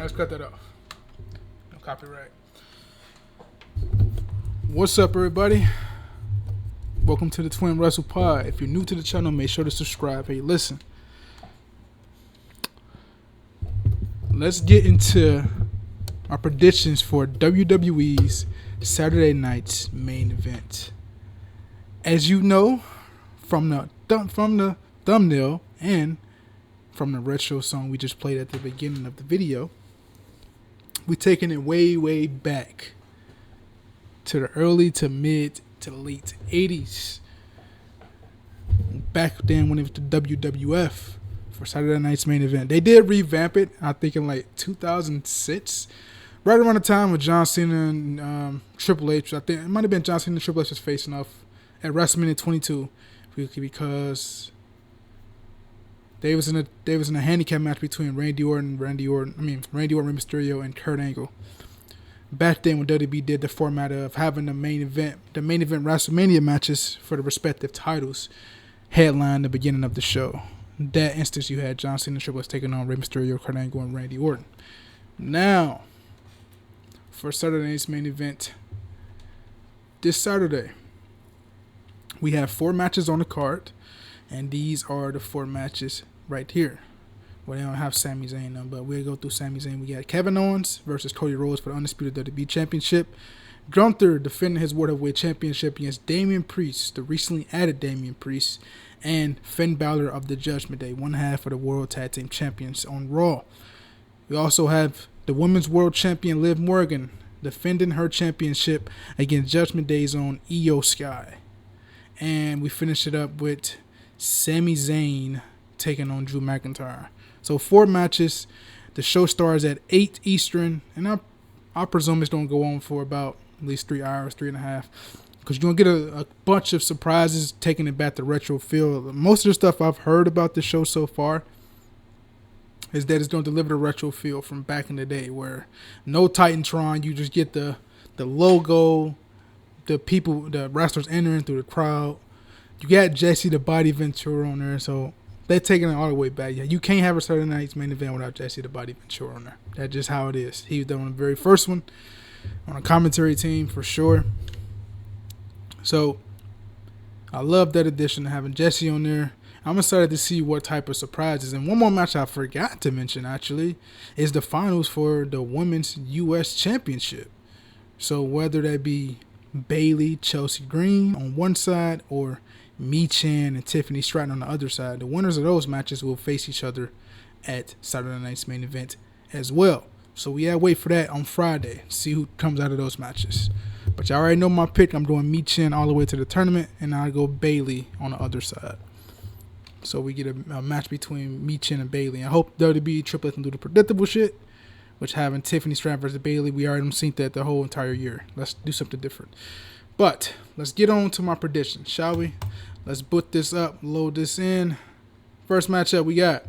let's cut that off. No copyright. What's up, everybody? Welcome to the Twin Wrestle Pod. If you're new to the channel, make sure to subscribe. Hey, listen. Let's get into our predictions for WWE's Saturday night's main event. As you know, from the thumbnail and from the retro song we just played at the beginning of the video, we're taking it way back to the early to mid to late 80s. Back then when it was the WWF for Saturday night's main event. They did revamp it, I think in like 2006. Right around the time with John Cena and Triple H. I think it might have been John Cena and Triple H was facing off at WrestleMania 22 because they was in a handicap match between Randy Orton, Rey Mysterio, and Kurt Angle. Back then when WWE did the format of having the main event WrestleMania matches for the respective titles headline the beginning of the show. In that instance, you had John Cena and Triple H taking on Rey Mysterio, Kurt Angle, and Randy Orton. Now, for Saturday night's main event, this Saturday, we have 4 matches on the card, and these are the 4 matches right here. Well, they don't have Sami Zayn though, but we'll go through Sami Zayn. We got Kevin Owens versus Cody Rhodes for the Undisputed WWE Championship. Gunther defending his World Heavyweight Championship against Damian Priest, the recently added Damian Priest, and Finn Balor of the Judgment Day, one half of the World Tag Team Champions on Raw. We also have the Women's World Champion Liv Morgan defending her championship against Judgment Day's own Io Sky. And we finish it up with Sami Zayn taking on Drew McIntyre. So 4 matches. The show starts at 8 Eastern, and I presume it's going to go on for about at least 3 hours, 3.5, because you're going to get a bunch of surprises taking it back to retro feel. Most of the stuff I've heard about the show so far is that it's going to deliver the retro feel from back in the day, where no Titantron, you just get the logo, the people, the wrestlers entering through the crowd. You got Jesse the Body Ventura on there, so they're taking it all the way back. Yeah, you can't have a Saturday night's main event without Jesse the Body Ventura on there. That's just how it is. He was there on the very first one, on a commentary team for sure. So I love that addition, having Jesse on there. I'm excited to see what type of surprises. And one more match I forgot to mention, actually, is the finals for the Women's U.S. Championship. So whether that be Bayley, Chelsea Green on one side, or Michin and Tiffany Stratton on the other side, the winners of those matches will face each other at Saturday night's main event as well. So we gotta wait for that on Friday, see who comes out of those matches. But y'all already know my pick. I'm doing Michin all the way to the tournament, and I go Bayley on the other side. So we get a match between Michin and Bayley. I hope WWE Triple H can do the predictable shit, which having Tiffany Stratton versus Bayley, we already seen that the whole entire year. Let's do something different. But let's get on to my prediction, shall we? Let's boot this up, load this in. First matchup, we got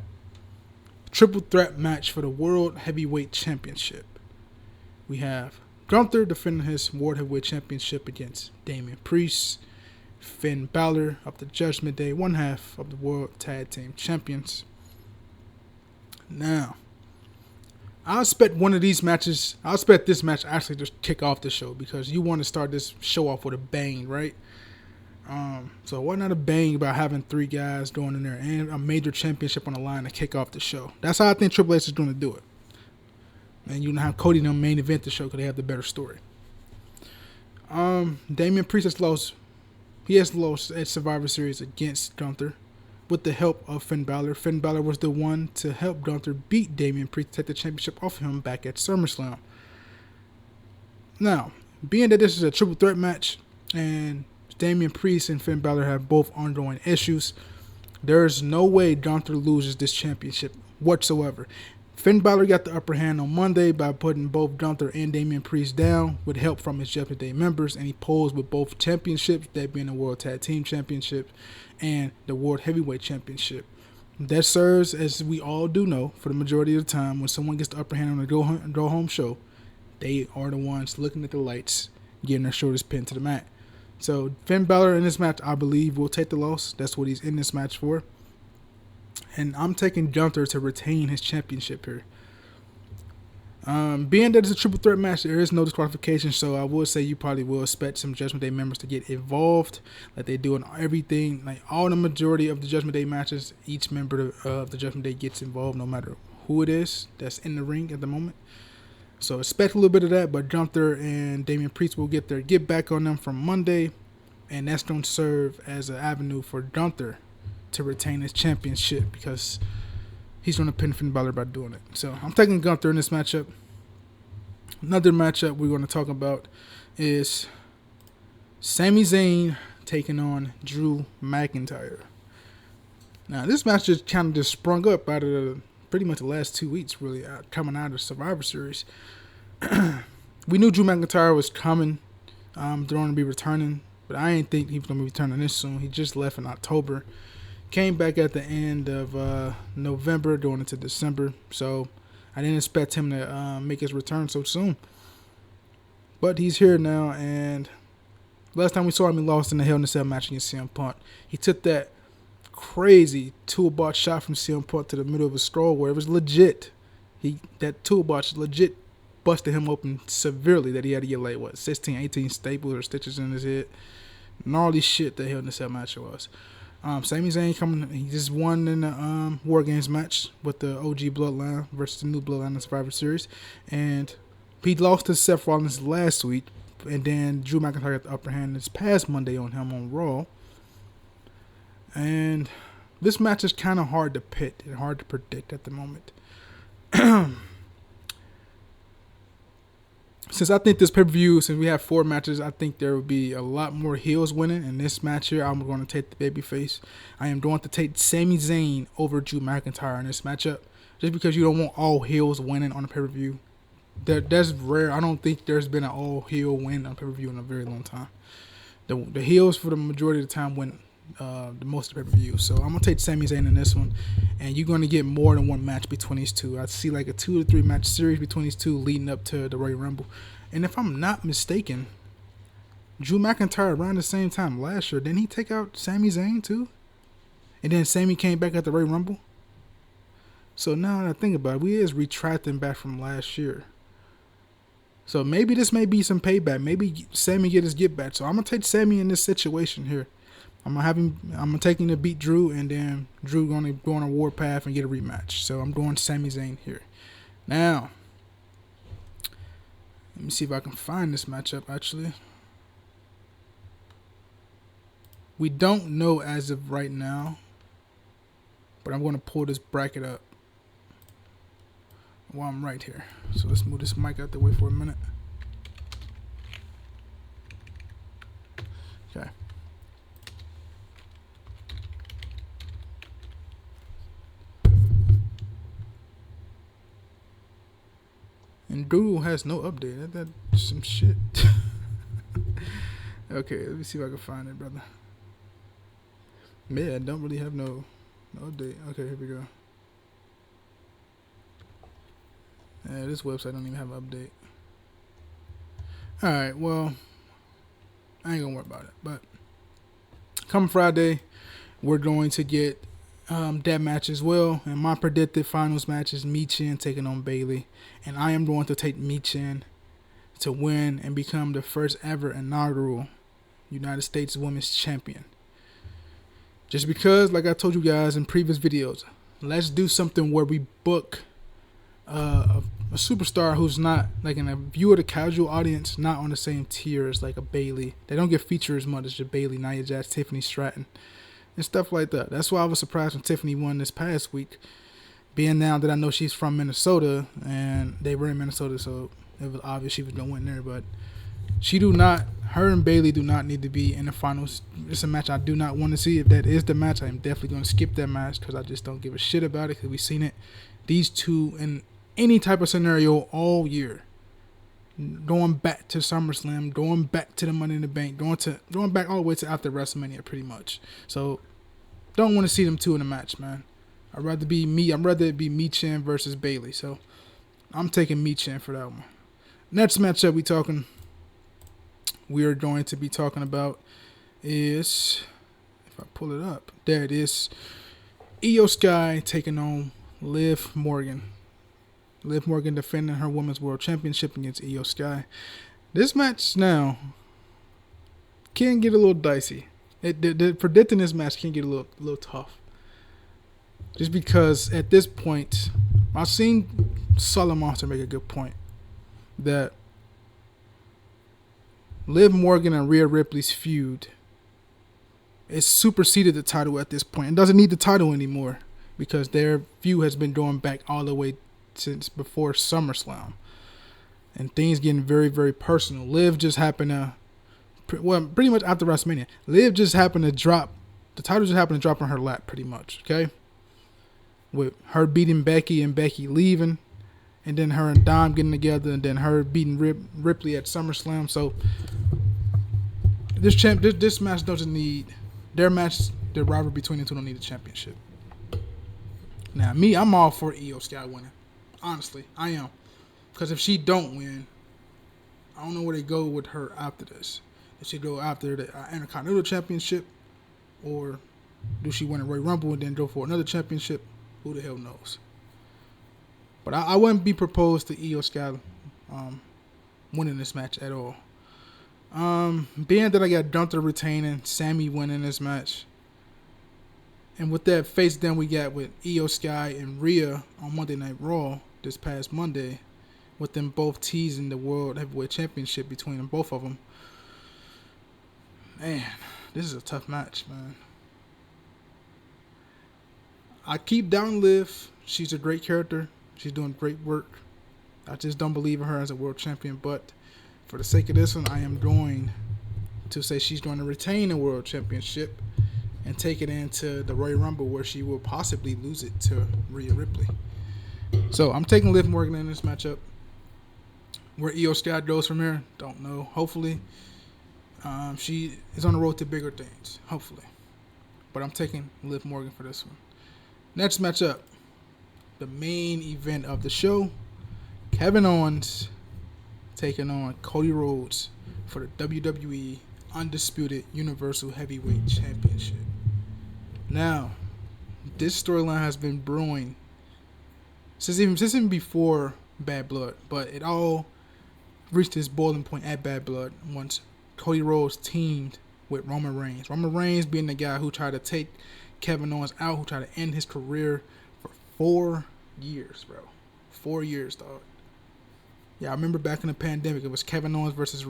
triple threat match for the World Heavyweight Championship. We have Gunther defending his World Heavyweight Championship against Damian Priest. Finn Balor of the Judgment Day, one half of the World Tag Team Champions. Now, I expect this match actually to kick off the show, because you want to start this show off with a bang, right? So why not a bang about having 3 guys going in there and a major championship on the line to kick off the show? That's how I think Triple H is going to do it. And you know how Cody and them main event the show because they have the better story. Damian Priest has lost. He has lost at Survivor Series against Gunther with the help of Finn Balor. Finn Balor was the one to help Gunther beat Damian Priest to take the championship off of him back at SummerSlam. Now, being that this is a triple threat match and Damian Priest and Finn Balor have both ongoing issues, there is no way Gunther loses this championship whatsoever. Finn Balor got the upper hand on Monday by putting both Gunther and Damian Priest down with help from his Judgment Day members, and he posed with both championships, that being the World Tag Team Championship and the World Heavyweight Championship. That serves, as we all do know, for the majority of the time, when someone gets the upper hand on a go-home show, they are the ones looking at the lights, getting their shoulders pinned to the mat. So Finn Balor in this match, I believe, will take the loss. That's what he's in this match for. And I'm taking Gunther to retain his championship here. Being that it's a triple threat match, there is no disqualification, so I would say you probably will expect some Judgment Day members to get involved, like they do in everything, like all the majority of the Judgment Day matches. Each member of the Judgment Day gets involved, no matter who it is that's in the ring at the moment. So expect a little bit of that, but Gunther and Damian Priest will get their get back on them from Monday, and that's going to serve as an avenue for Gunther to retain his championship because he's going to pin Finn Balor by doing it. So I'm taking Gunther in this matchup. Another matchup we're going to talk about is Sami Zayn taking on Drew McIntyre. Now, this match just sprung up out of pretty much the last 2 weeks, really, coming out of Survivor Series. We knew Drew McIntyre was coming, going to be returning, but I didn't think he was going to be returning this soon. He just left in October. Came back at the end of November, going into December. So I didn't expect him to make his return so soon. But he's here now, and last time we saw him, he lost in the Hell in a Cell match against CM Punk. He took that crazy toolbox shot from CM Punk to the middle of a straw where it was legit. That toolbox legit busted him open severely, that he had to get like, 16, 18 staples or stitches in his head. Gnarly shit that Hell in a Cell match was. Sami Zayn coming. He just won in the War Games match with the OG Bloodline versus the new Bloodline in the Survivor Series, and he lost to Seth Rollins last week, and then Drew McIntyre got the upper hand this past Monday on him on Raw. And this match is kind of hard to pit and hard to predict at the moment. Since I think this pay-per-view, since we have 4 matches, I think there will be a lot more heels winning. In this match here, I'm going to take the babyface. I am going to take Sami Zayn over Drew McIntyre in this matchup, just because you don't want all heels winning on a pay-per-view. That's rare. I don't think there's been an all-heel win on pay-per-view in a very long time. The heels, for the majority of the time, win the most of the pay-per-view. So I'm going to take Sami Zayn in this one, and you're going to get more than one match between these two. I see like a 2 to 3 match series between these two leading up to the Royal Rumble. And if I'm not mistaken, Drew McIntyre around the same time last year, didn't he take out Sami Zayn too? And then Sami came back at the Royal Rumble. So now that I think about it, we is retracting back from last year. So maybe this may be some payback. Maybe Sami get his get back. So I'm gonna take Sami in this situation here. I'm gonna take him to beat Drew, and then Drew gonna go on a warpath and get a rematch. So I'm going Sami Zayn here. Now, let me see if I can find this matchup actually. We don't know as of right now, but I'm gonna pull this bracket up while I'm right here. So let's move this mic out the way for a minute. Okay. And Google has no update. That's some shit. Okay, let me see if I can find it, brother. Man, I don't really have no update. Okay, here we go. Yeah, this website don't even have an update. Alright, well, I ain't gonna worry about it. But come Friday, we're going to get that match as well. And my predicted finals match is Michin taking on Bayley. And I am going to take Michin to win and become the first ever inaugural United States Women's Champion. Just because, like I told you guys in previous videos, let's do something where we book a superstar who's not, like, in a view of the casual audience, not on the same tier as like a Bayley. They don't get featured as much as your Bayley, Nia Jax, Tiffany Stratton, and stuff like that. That's why I was surprised when Tiffany won this past week, being now that I know she's from Minnesota and they were in Minnesota, so it was obvious she was gonna win there. But her and Bayley do not need to be in the finals. It's a match I do not want to see. If that is the match, I'm definitely going to skip that match because I just don't give a shit about it, because we've seen it. These two in any type of scenario all year. Going back to SummerSlam, going back to the Money in the Bank, going back all the way to after WrestleMania pretty much. So don't want to see them two in a match, man. I'd rather it be Michin versus Bayley. So I'm taking Michin for that one. Next matchup we are going to be talking about is, if I pull it up, there it is. Io Sky taking on Liv Morgan. Liv Morgan defending her Women's World Championship against Io Sky. This match now can get a little dicey. Predicting this match can get a little tough. Just because at this point, I've seen Solid Monster make a good point that Liv Morgan and Rhea Ripley's feud is superseded the title at this point. It doesn't need the title anymore because their feud has been going back all the way since before SummerSlam. And things getting very, very personal. Liv just happened to, pretty much after WrestleMania, Liv just happened to drop, the title just happened to drop on her lap pretty much, okay? With her beating Becky and Becky leaving, and then her and Dom getting together, and then her beating Ripley at SummerSlam. So this match doesn't need, their rivalry between the two don't need a championship. Now, me, I'm all for Io Sky winning. Honestly, I am. Because if she don't win, I don't know where they go with her after this. If she go after the Intercontinental Championship, or do she win a Royal Rumble and then go for another championship? Who the hell knows? But I wouldn't be proposed to Io Sky winning this match at all. Being that I got Gunther retaining, Sammy winning this match, and with that face down we got with Io Sky and Rhea on Monday Night Raw this past Monday, with them both teasing the World Heavyweight Championship between them, both of them. Man, this is a tough match, man. I keep down Liv. She's a great character. She's doing great work. I just don't believe in her as a world champion. But for the sake of this one, I am going to say she's going to retain the world championship and take it into the Royal Rumble, where she will possibly lose it to Rhea Ripley. So I'm taking Liv Morgan in this matchup. Where Io Sky goes from here, don't know. Hopefully, she is on the road to bigger things. Hopefully. But I'm taking Liv Morgan for this one. Next matchup, the main event of the show, Kevin Owens taking on Cody Rhodes for the WWE Undisputed Universal Heavyweight Championship. Now, this storyline has been brewing since even before Bad Blood, but it all reached its boiling point at Bad Blood once Cody Rhodes teamed with Roman Reigns. Roman Reigns being the guy who tried to take Kevin Owens out, who tried to end his career for 4 years, bro. 4 years, dog. Yeah, I remember back in the pandemic, it was Kevin Owens versus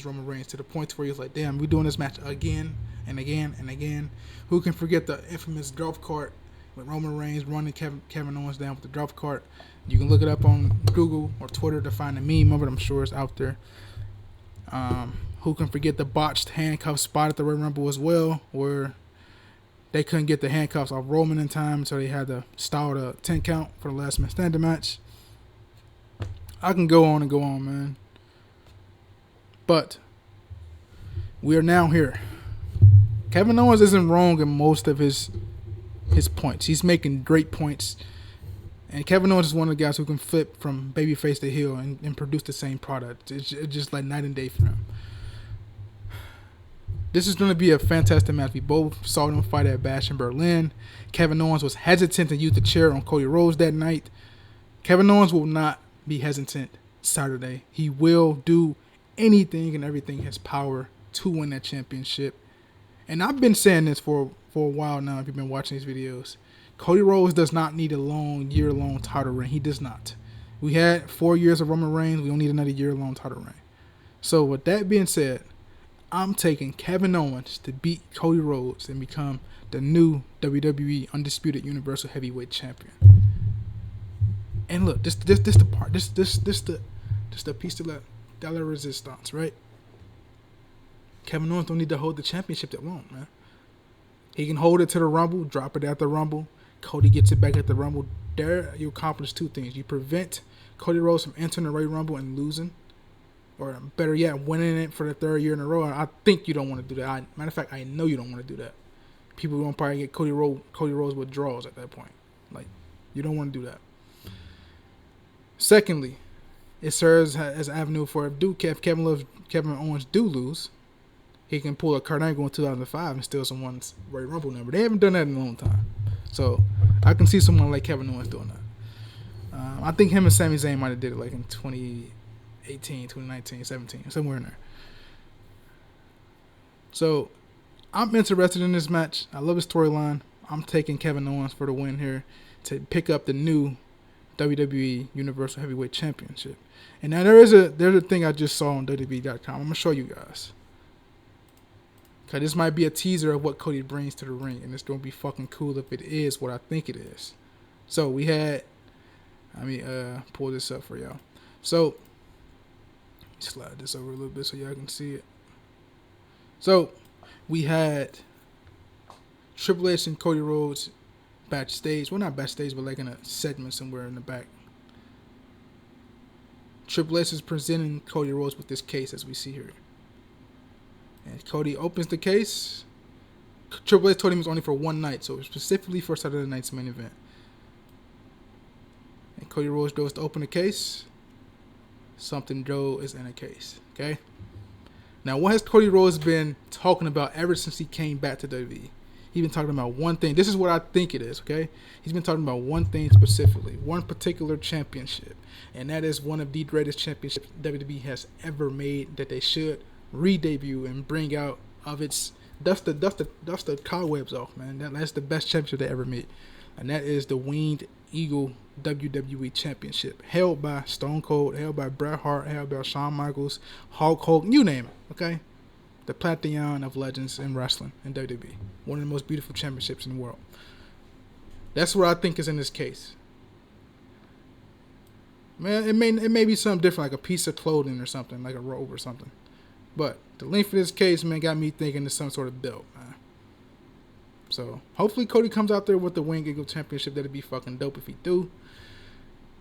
Roman Reigns, to the point where he was like, damn, we're doing this match again and again and again. Who can forget the infamous golf cart with Roman Reigns running Kevin Owens down with the golf cart? You can look it up on Google or Twitter to find a meme of it. I'm sure it's out there. Who can forget the botched handcuff spot at the Royal Rumble as well, where they couldn't get the handcuffs off Roman in time, so they had to stall the 10 count for the last man standing match. I can go on and go on, man. But we are now here. Kevin Owens isn't wrong in most of his points. He's making great points. And Kevin Owens is one of the guys who can flip from babyface to heel and produce the same product. It's just like night and day for him. This is going to be a fantastic match. We both saw them fight at Bash in Berlin. Kevin Owens was hesitant to use the chair on Cody Rhodes that night. Kevin Owens will not be hesitant Saturday. He will do anything and everything in his power to win that championship. And I've been saying this for a while now, if you've been watching these videos. Cody Rhodes does not need a year-long title reign. He does not. We had 4 years of Roman Reigns. We don't need another year-long title reign. So with that being said, I'm taking Kevin Owens to beat Cody Rhodes and become the new WWE Undisputed Universal Heavyweight Champion. And look, this the part. This the piece de la resistance, right? Kevin Owens don't need to hold the championship that long, man. He can hold it to the Rumble, drop it at the Rumble. Cody gets it back at the Rumble. There, you accomplish two things. You prevent Cody Rhodes from entering the Royal Rumble and losing. Or better yet, winning it for the 3rd year in a row. And I think you don't want to do that. Matter of fact, I know you don't want to do that. People won't probably get Cody Rhodes withdrawals at that point. Like, you don't want to do that. Secondly, it serves as an avenue for if Kevin Owens do lose, he can pull a Kurt Angle in 2005 and steal someone's Royal Rumble number. They haven't done that in a long time. So I can see someone like Kevin Owens doing that. I think him and Sami Zayn might have did it like in 2018, 2019, 17, somewhere in there. So I'm interested in this match. I love the storyline. I'm taking Kevin Owens for the win here to pick up the new WWE Universal Heavyweight Championship. And now there's a thing I just saw on WWE.com. I'm gonna show you guys. Cause this might be a teaser of what Cody brings to the ring, and it's gonna be fucking cool if it is what I think it is. So we had, pull this up for y'all. So slide this over a little bit so y'all can see it. So we had Triple H and Cody Rhodes backstage. Well, not backstage, but like in a segment somewhere in the back. Triple H is presenting Cody Rhodes with this case as we see here. And Cody opens the case. Triple H told him it was only for one night, so it was specifically for Saturday night's main event. And Cody Rhodes goes to open the case. Something Joe is in a case. Okay? Now, what has Cody Rhodes been talking about ever since he came back to WWE? He's been talking about one thing. This is what I think it is, okay? He's been talking about one thing specifically, one particular championship, and that is one of the greatest championships WWE has ever made that they should re-debut and bring out of its dust the cobwebs off, man. That's the best championship they ever made, and that is the Winged Eagle WWE Championship, held by Stone Cold, held by Bret Hart, held by Shawn Michaels, Hulk Hogan, you name it, okay? The pantheon of legends in wrestling in WWE. One of the most beautiful championships in the world. That's what I think is in this case. Man, it may be something different, like a piece of clothing or something, like a robe or something. But the length of this case, man, got me thinking it's some sort of belt, man. So hopefully Cody comes out there with the Winged Eagle Championship. That'd be fucking dope if he do.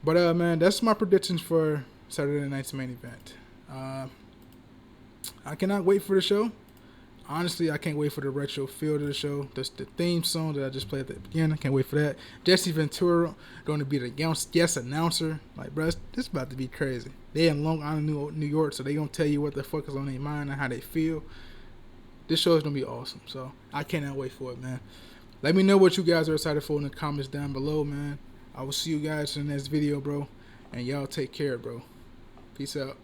But man, that's my predictions for Saturday night's main event. I cannot wait for the show. Honestly, I can't wait for the retro feel of the show. That's the theme song that I just played at the beginning. I can't wait for that. Jesse Ventura going to be the guest announcer. Like, bro, this is about to be crazy. They in Long Island, New York, so they going to tell you what the fuck is on their mind and how they feel. This show is going to be awesome. So, I cannot wait for it, man. Let me know what you guys are excited for in the comments down below, man. I will see you guys in the next video, bro. And y'all take care, bro. Peace out.